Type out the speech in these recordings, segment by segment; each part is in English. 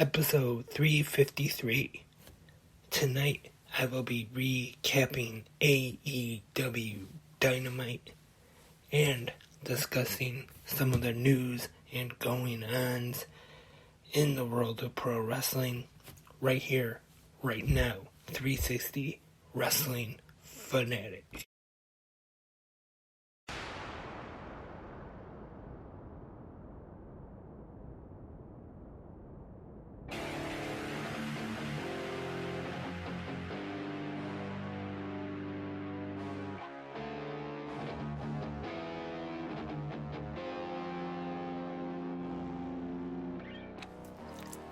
episode 353. Tonight I will be recapping AEW Dynamite and discussing some of the news and going-ons in the world of pro wrestling right here, right now. 360 Wrestling Fanatic.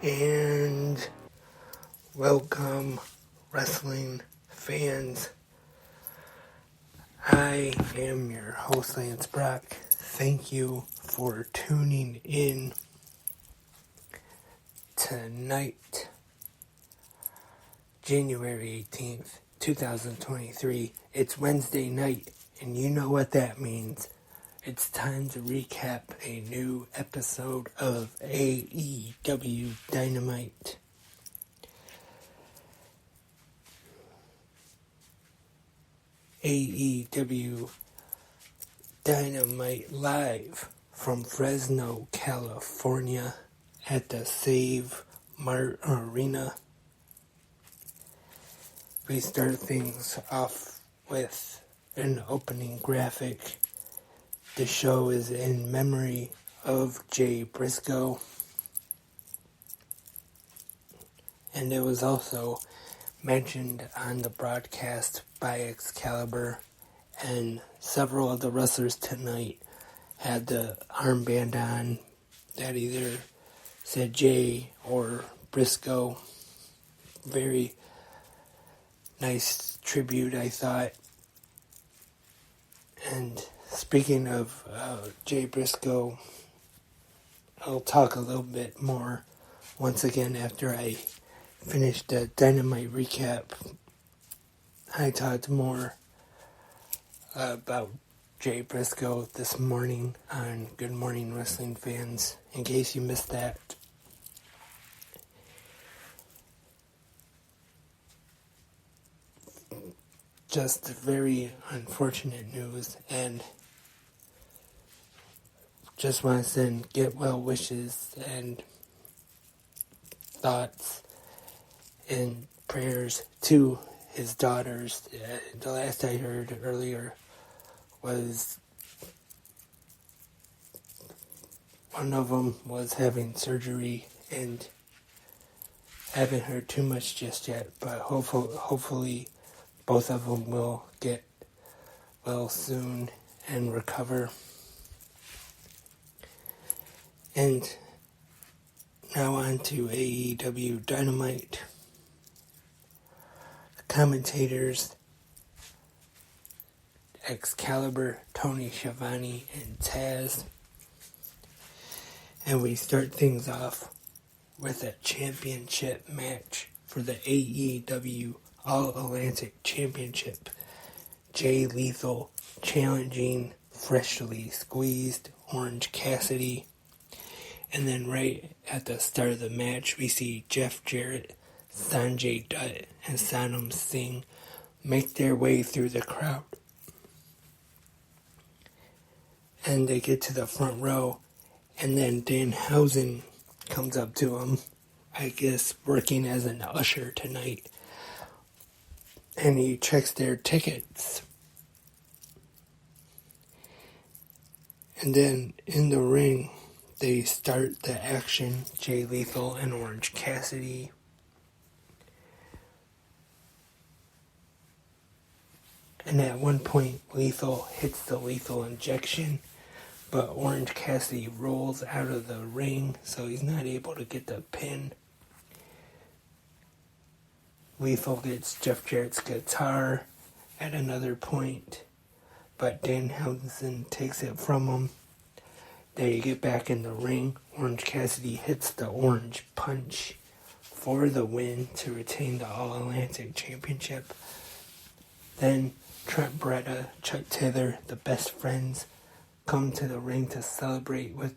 And welcome, wrestling fans. I am your host, Lance Brock. Thank you for tuning in tonight, January 18th, 2023. It's Wednesday night, and you know what that means. It's time to recap a new episode of AEW Dynamite. AEW Dynamite live from Fresno, California at the Save Mart Arena. We start things off with an opening graphic. The show is in memory of Jay Briscoe, and it was also mentioned on the broadcast by Excalibur, and several of the wrestlers tonight had the armband on that either said Jay or Briscoe. Very nice tribute, I thought. And speaking of Jay Briscoe, I'll talk a little bit more once again after I finish the Dynamite recap. I talked more about Jay Briscoe this morning on Good Morning Wrestling Fans, in case you missed that. Just very unfortunate news, and just want to send get well wishes and thoughts and prayers to his daughters. The last I heard earlier was one of them was having surgery, and I haven't heard too much just yet, but hopefully both of them will get well soon and recover. And now on to AEW Dynamite. The commentators, Excalibur, Tony Schiavone, and Taz. And we start things off with a championship match for the AEW All-Atlantic Championship. Jay Lethal challenging freshly squeezed Orange Cassidy. And then right at the start of the match, we see Jeff Jarrett, Sanjay Dutt, and Sonam Singh make their way through the crowd. And they get to the front row, and then Danhausen comes up to them, I guess working as an usher tonight. And he checks their tickets. And then in the ring, they start the action, Jay Lethal and Orange Cassidy. And at one point, Lethal hits the lethal injection, but Orange Cassidy rolls out of the ring, so he's not able to get the pin. Lethal gets Jeff Jarrett's guitar at another point, but Danhausen takes it from him. They get back in the ring. Orange Cassidy hits the Orange Punch for the win to retain the All-Atlantic Championship. Then Trent Beretta, Chuck Taylor, the best friends, come to the ring to celebrate with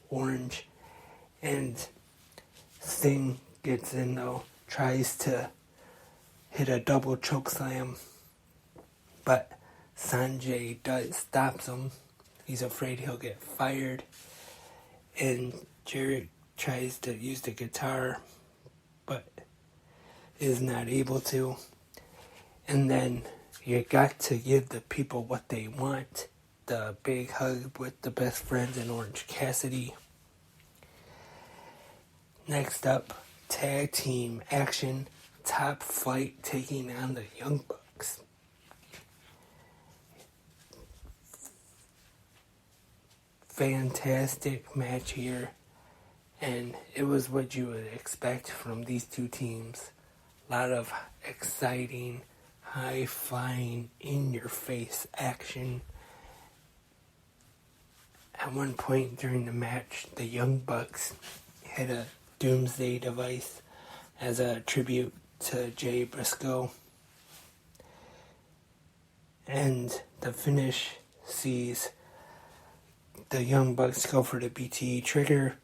Orange. And Sting gets in though, tries to hit a double choke slam, but Sanjay stops him. He's afraid he'll get fired, and Jarrett tries to use the guitar, but is not able to. And then you got to give the people what they want. The big hug with the best friends in Orange Cassidy. Next up, tag team action. Top Flight taking on the Young Bucks. Fantastic match here, and it was what you would expect from these two teams. A lot of exciting, high-flying, in-your-face action. At one point during the match, the Young Bucks hit a Doomsday device as a tribute to Jay Briscoe. And the finish sees the Young Bucks go for the BTE trigger,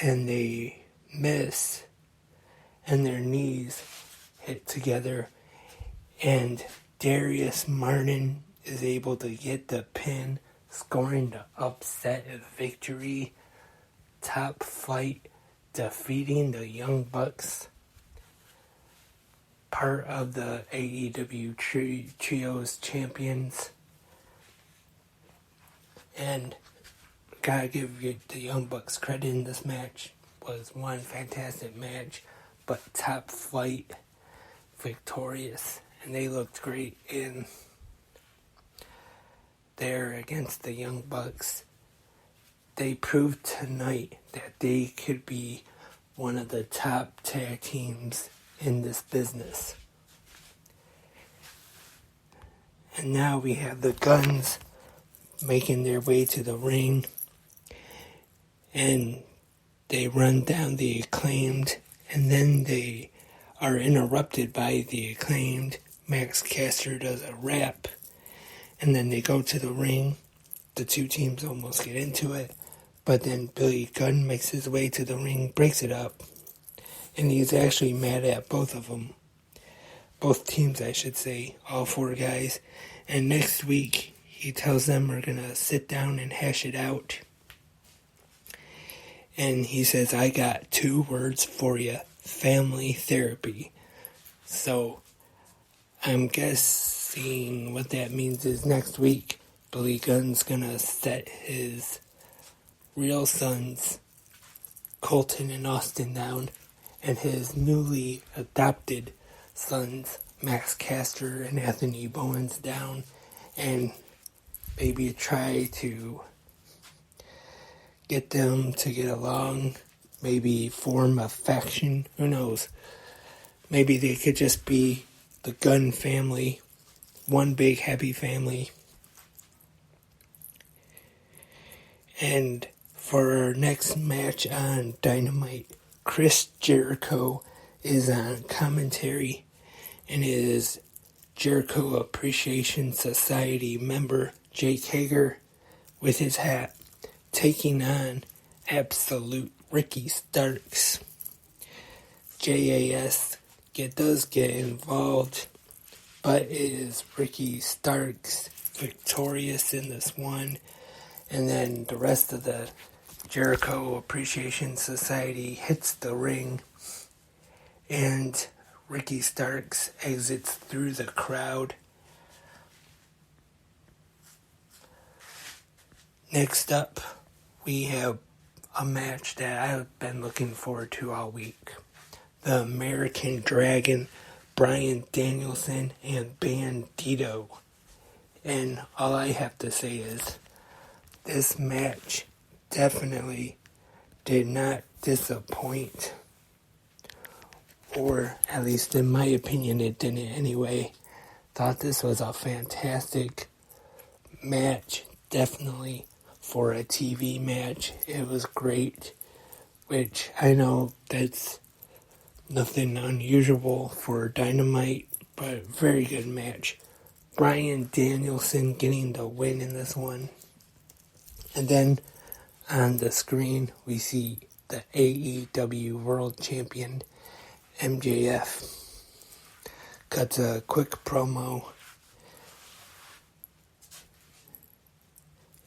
and they miss, and their knees hit together, and Darius Martin is able to get the pin, scoring the upset victory. Top Flight defeating the Young Bucks, part of the AEW Trios Champions. And gotta give the Young Bucks credit in this match. Was one fantastic match, but Top Flight victorious, and they looked great in there against the Young Bucks. They proved tonight that they could be one of the top tag teams in this business. And now we have the Guns making their way to the ring, and they run down the Acclaimed, and then they are interrupted by the Acclaimed. Max Caster does a rap, and then they go to the ring. The two teams almost get into it, but then Billy Gunn makes his way to the ring, breaks it up, and he's actually mad at both of them. Both teams, I should say, all four guys. And next week, he tells them we're going to sit down and hash it out. And he says, I got 2 words for you: family therapy. So I'm guessing what that means is next week, Billy Gunn's going to set his real sons, Colton and Austin, down, and his newly adopted sons, Max Caster and Anthony Bowens, down, and maybe try to get them to get along, maybe form a faction, who knows. Maybe they could just be the Gunn family, one big happy family. And for our next match on Dynamite, Chris Jericho is on commentary, and it is Jericho Appreciation Society member Jake Hager with his hat taking on Absolute Ricky Starks. JAS does get involved, but it is Ricky Starks victorious in this one, and then the rest of the Jericho Appreciation Society hits the ring, and Ricky Starks exits through the crowd. Next up, we have a match that I've been looking forward to all week. The American Dragon, Bryan Danielson, and Bandito. And all I have to say is, this match definitely did not disappoint. Or, at least in my opinion, it didn't anyway. Thought this was a fantastic match, definitely for a TV match. It was great, which I know that's nothing unusual for Dynamite, but very good match. Bryan Danielson getting the win in this one. And then on the screen we see the AEW World Champion MJF cuts a quick promo,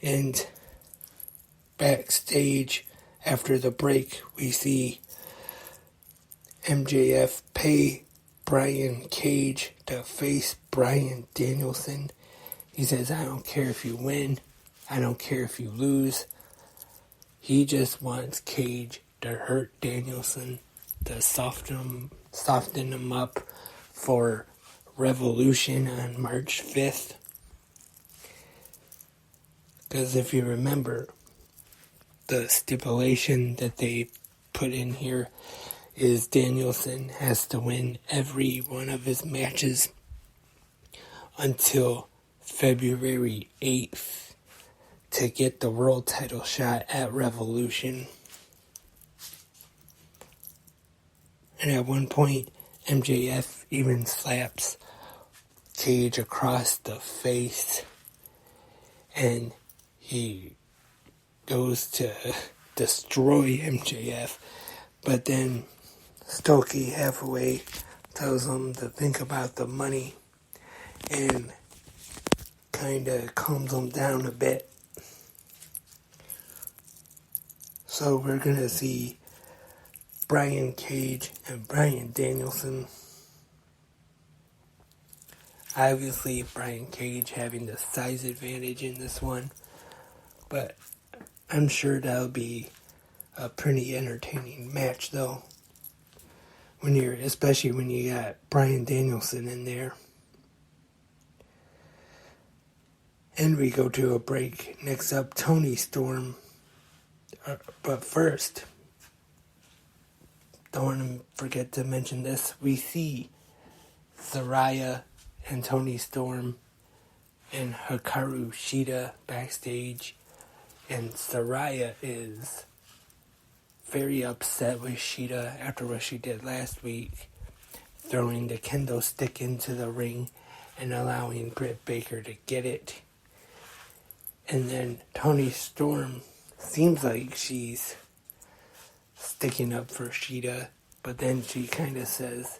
and backstage after the break we see MJF pay Brian Cage to face Bryan Danielson. He says, I don't care if you win, I don't care if you lose. He just wants Cage to hurt Danielson, to soften him up for Revolution on March 5th. Because if you remember, the stipulation that they put in here is Danielson has to win every one of his matches until February 8th to get the world title shot at Revolution. And at one point, MJF even slaps Cage across the face, and he goes to destroy MJF, but then Stokey halfway tells him to think about the money and kind of calms him down a bit. So we're going to see Brian Cage and Bryan Danielson. Obviously, Brian Cage having the size advantage in this one, but I'm sure that'll be a pretty entertaining match, though. Especially when you got Bryan Danielson in there. And we go to a break. Next up, Toni Storm. But first, don't want to forget to mention this. We see Saraya and Toni Storm and Hikaru Shida backstage. And Saraya is very upset with Shida after what she did last week, throwing the kendo stick into the ring and allowing Britt Baker to get it. And then Toni Storm seems like she's sticking up for Shida, but then she kind of says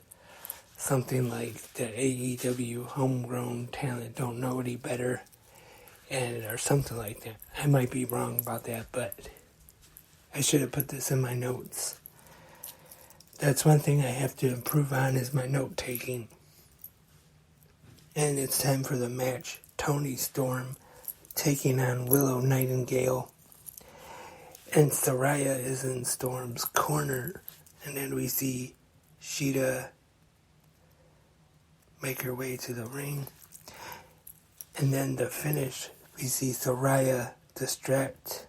something like the AEW homegrown talent don't know any better, or something like that. I might be wrong about that, but I should have put this in my notes. That's one thing I have to improve on is my note taking. And it's time for the match. Toni Storm taking on Willow Nightingale. And Saraya is in Storm's corner. And then we see Shida make her way to the ring. And then the finish, we see Saraya distract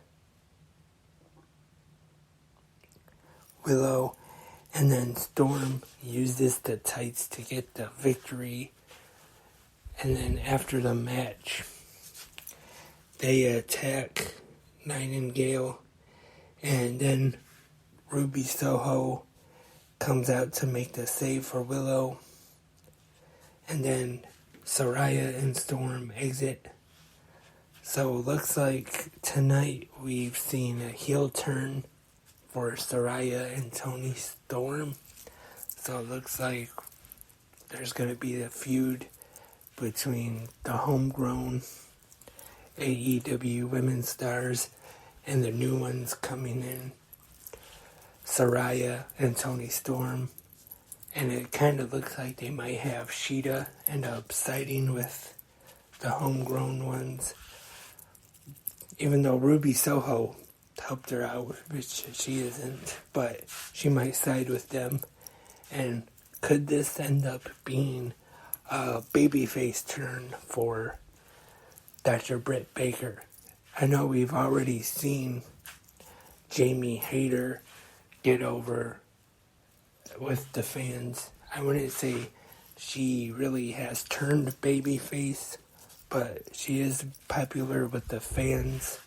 Willow, and then Storm uses the tights to get the victory. And then after the match, they attack Nightingale, and then Ruby Soho comes out to make the save for Willow, and then Saraya and Storm exit. So it looks like tonight we've seen a heel turn for Saraya and Toni Storm. So it looks like there's going to be a feud between the homegrown AEW women's stars and the new ones coming in, Saraya and Toni Storm. And it kind of looks like they might have Shida end up siding with the homegrown ones. Even though Ruby Soho helped her out, which she isn't, but she might side with them. And could this end up being a babyface turn for Dr. Britt Baker? I know we've already seen Jamie Hayter get over with the fans. I wouldn't say she really has turned babyface, but she is popular with the fans.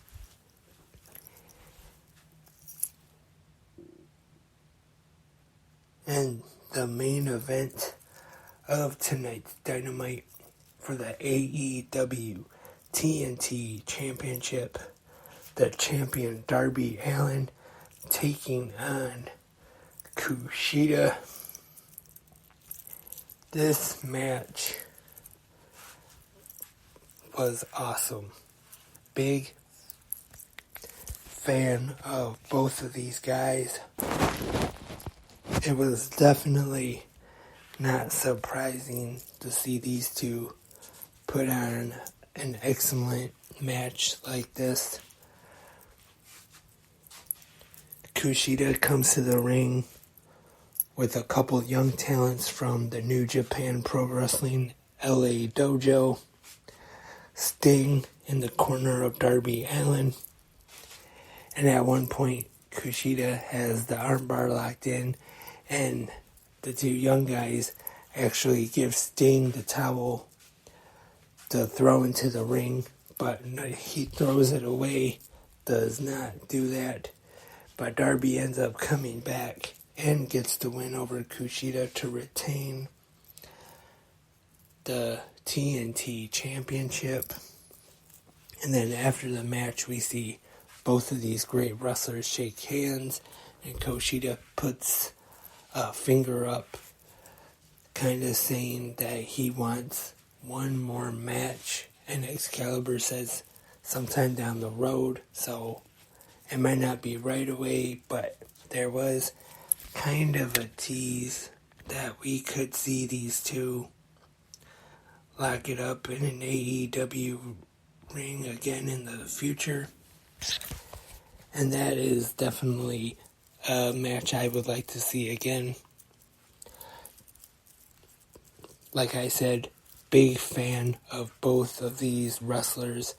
And the main event of tonight's Dynamite for the AEW TNT Championship, the champion Darby Allin taking on Kushida. This match was awesome. Big fan of both of these guys. It was definitely not surprising to see these two put on an excellent match like this. Kushida comes to the ring with a couple young talents from the New Japan Pro Wrestling LA Dojo. Sting in the corner of Darby Allin. And at one point, Kushida has the armbar locked in, and the two young guys actually give Sting the towel to throw into the ring, but he throws it away, does not do that. But Darby ends up coming back and gets the win over Kushida to retain the TNT Championship. And then after the match, we see both of these great wrestlers shake hands, and Kushida puts a finger up, kind of saying that he wants one more match, and Excalibur says sometime down the road, so it might not be right away, but there was kind of a tease that we could see these two lock it up in an AEW ring again in the future. And that is definitely a match I would like to see again. Like I said, big fan of both of these wrestlers.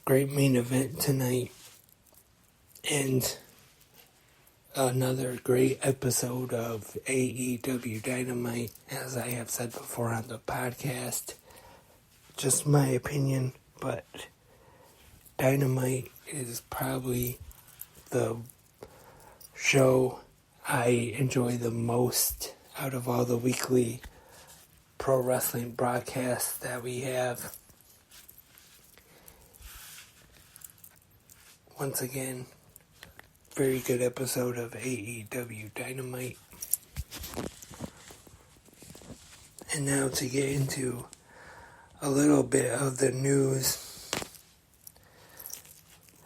Great main event tonight. And another great episode of AEW Dynamite, as I have said before on the podcast. Just my opinion, but Dynamite is probably the show I enjoy the most out of all the weekly pro wrestling broadcasts that we have. Once again, very good episode of AEW Dynamite. And now to get into a little bit of the news.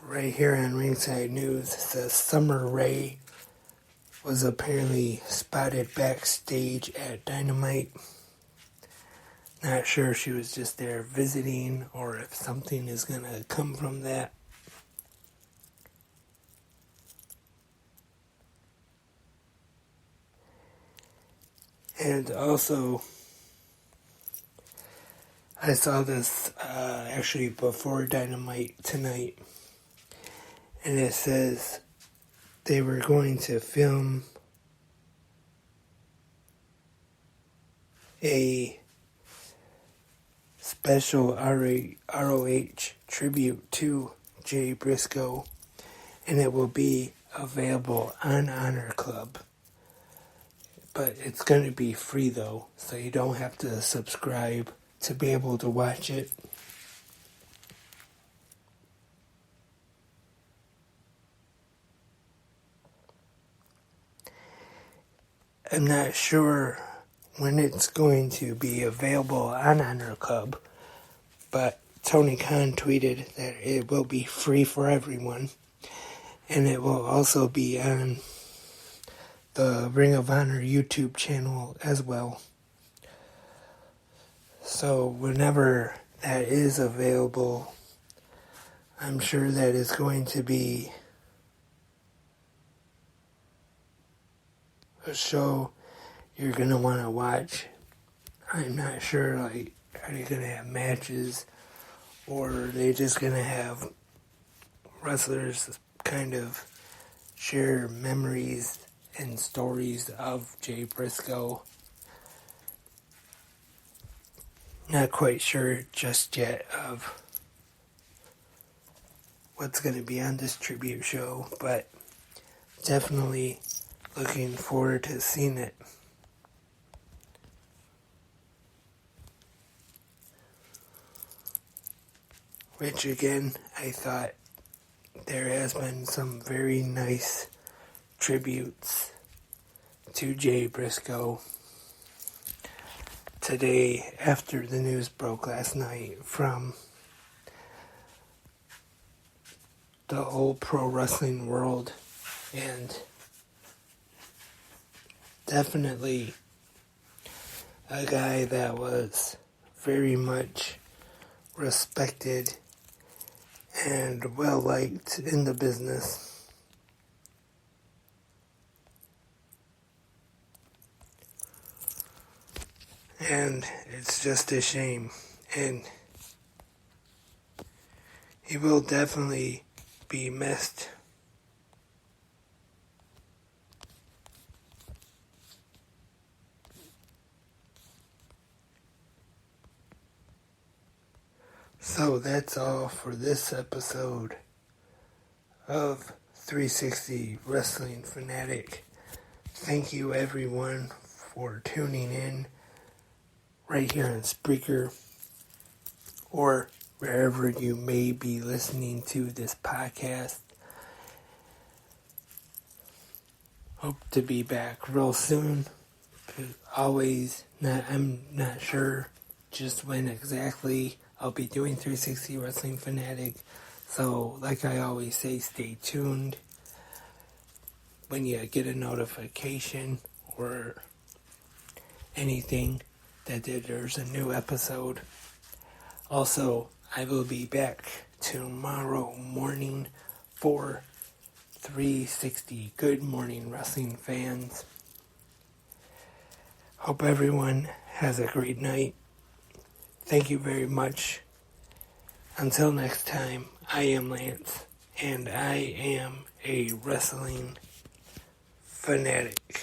Right here on Ringside News, it says Summer Rae was apparently spotted backstage at Dynamite. Not sure if she was just there visiting or if something is going to come from that. And also, I saw this actually before Dynamite tonight, and it says they were going to film a special ROH tribute to Jay Briscoe, and it will be available on Honor Club. But it's going to be free though, so you don't have to subscribe to be able to watch it. I'm not sure when it's going to be available on Honor Club, but Tony Khan tweeted that it will be free for everyone, and it will also be on the Ring of Honor YouTube channel as well. So whenever that is available, I'm sure that it's going to be a show you're going to want to watch. I'm not sure, are they going to have matches, or are they just going to have wrestlers kind of share memories and stories of Jay Briscoe? Not quite sure just yet of what's going to be on this tribute show, but definitely looking forward to seeing it. Which again, I thought there has been some very nice tributes to Jay Briscoe today after the news broke last night from the whole pro wrestling world, and definitely a guy that was very much respected and well liked in the business. And it's just a shame. And he will definitely be missed. So that's all for this episode of 360 Wrestling Fanatic. Thank you everyone for tuning in right here on Spreaker or wherever you may be listening to this podcast. Hope to be back real soon. I'm not sure just when exactly I'll be doing 360 Wrestling Fanatic. So, like I always say, stay tuned. When you get a notification or anything that there's a new episode. Also, I will be back tomorrow morning for 360. Good morning, wrestling fans. Hope everyone has a great night. Thank you very much. Until next time, I am Lance, and I am a wrestling fanatic.